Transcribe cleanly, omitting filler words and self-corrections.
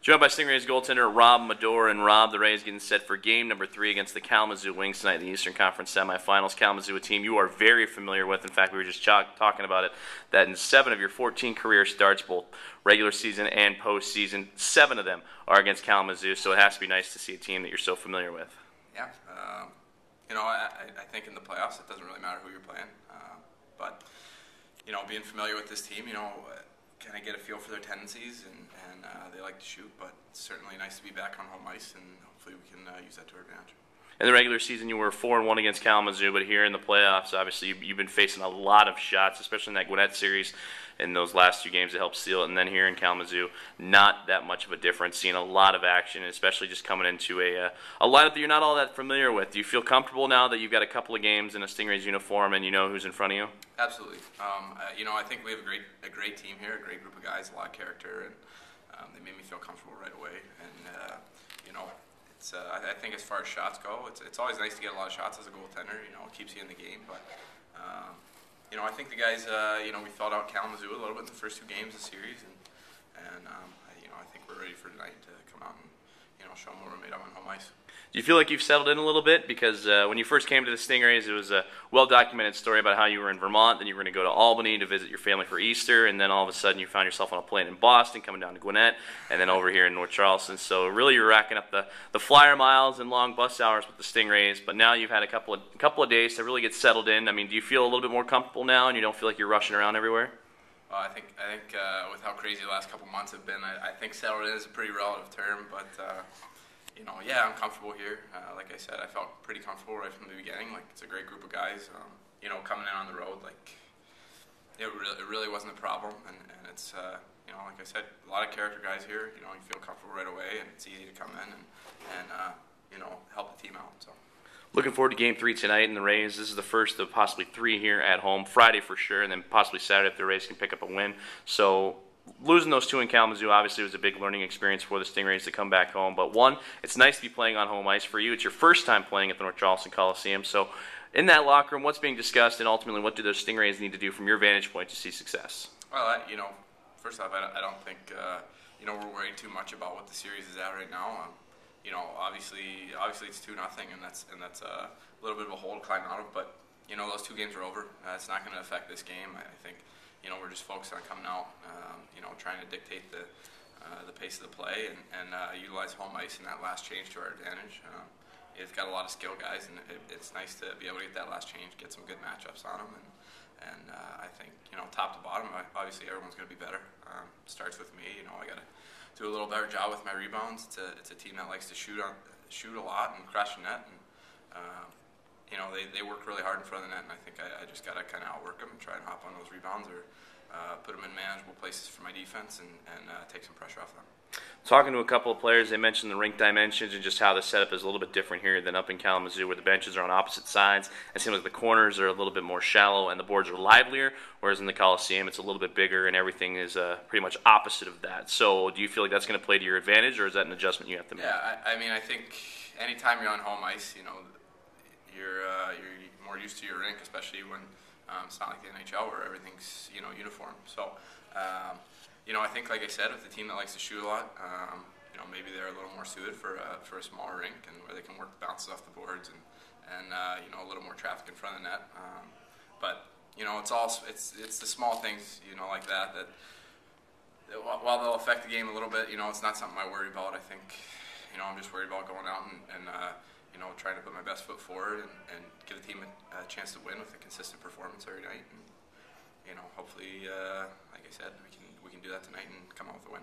Joined by Stingrays goaltender Rob Madore. And Rob, the Rays getting set for game number 3 against the Kalamazoo Wings tonight in the Eastern Conference Semifinals. Kalamazoo, a team you are very familiar with. In fact, we were just talking about it, that in 7 of your 14 career starts, both regular season and postseason, 7 of them are against Kalamazoo, so it has to be nice to see a team that you're so familiar with. Yeah, I think in the playoffs it doesn't really matter who you're playing, but being familiar with this team, kind of get a feel for their tendencies, and they like to shoot, but it's certainly nice to be back on home ice, and hopefully we can use that to our advantage. In the regular season, you were 4-1 against Kalamazoo, but here in the playoffs, obviously, you've been facing a lot of shots, especially in that Gwinnett series in those last 2 games that helped seal it. And then here in Kalamazoo, not that much of a difference, seeing a lot of action, especially just coming into a lineup that you're not all that familiar with. Do you feel comfortable now that you've got a couple of games in a Stingrays uniform and you know who's in front of you? Absolutely. I think we have a great team here, a great group of guys, a lot of character, and they made me feel comfortable right away. And I think as far as shots go, it's always nice to get a lot of shots as a goaltender. It keeps you in the game. But I think the guys, we filled out Kalamazoo a little bit in the first 2 games of the series, and I think we're ready for tonight to come out and show them what we're made of on home ice. Do you feel like you've settled in a little bit? Because when you first came to the Stingrays, it was a well-documented story about how you were in Vermont, then you were going to go to Albany to visit your family for Easter, and then all of a sudden you found yourself on a plane in Boston, coming down to Gwinnett, and then over here in North Charleston. So really you're racking up the flyer miles and long bus hours with the Stingrays, but now you've had a couple of days to really get settled in. I mean, do you feel a little bit more comfortable now, and you don't feel like you're rushing around everywhere? Well, I think with how crazy the last couple months have been, I think settled in is a pretty relative term, but yeah, I'm comfortable here. Like I said, I felt pretty comfortable right from the beginning. Like, it's a great group of guys. Coming in on the road, like, it really wasn't a problem. And it's, like I said, a lot of character guys here. You feel comfortable right away, and it's easy to come in and help the team out. So. Looking forward to Game 3 tonight in the Rays. This is the first of possibly 3 here at home. Friday for sure, and then possibly Saturday if the Rays can pick up a win. So losing those 2 in Kalamazoo obviously was a big learning experience for the Stingrays to come back home. But one, it's nice to be playing on home ice for you. It's your first time playing at the North Charleston Coliseum. So in that locker room, what's being discussed, and ultimately what do those Stingrays need to do from your vantage point to see success? Well, first off, I don't think we're worried too much about what the series is at right now. Obviously it's 2-0, and that's a little bit of a hole to climb out of. But those 2 games are over. It's not going to affect this game. I think we're just focused on coming out, trying to dictate the pace of the play and utilize home ice in that last change to our advantage. It's got a lot of skill guys, and it's nice to be able to get that last change, get some good matchups on them, and I think top to bottom, obviously everyone's going to be better. Starts with me. I got to do a little better job with my rebounds. It's a team that likes to shoot a lot and crash the net, and they work really hard in front of the net, and I think I just got to kind of outwork them and try and hop on those rebounds or put them in manageable places for my defense and take some pressure off them. Talking to a couple of players, they mentioned the rink dimensions and just how the setup is a little bit different here than up in Kalamazoo, where the benches are on opposite sides. It seems like the corners are a little bit more shallow and the boards are livelier, whereas in the Coliseum it's a little bit bigger and everything is pretty much opposite of that. So do you feel like that's going to play to your advantage, or is that an adjustment you have to make? Yeah, I think anytime you're on home ice, you're more used to your rink, especially when it's not like the NHL where everything's uniform. So I think, like I said, with a team that likes to shoot a lot, maybe they're a little more suited for a smaller rink, and where they can work bounces off the boards and a little more traffic in front of the net. But it's the small things like that while they'll affect the game a little bit, it's not something I worry about. I think I'm just worried about going out and trying to put my best foot forward and give the team a chance to win with a consistent performance every night. And hopefully, like I said, we can do that tonight and come out with a win.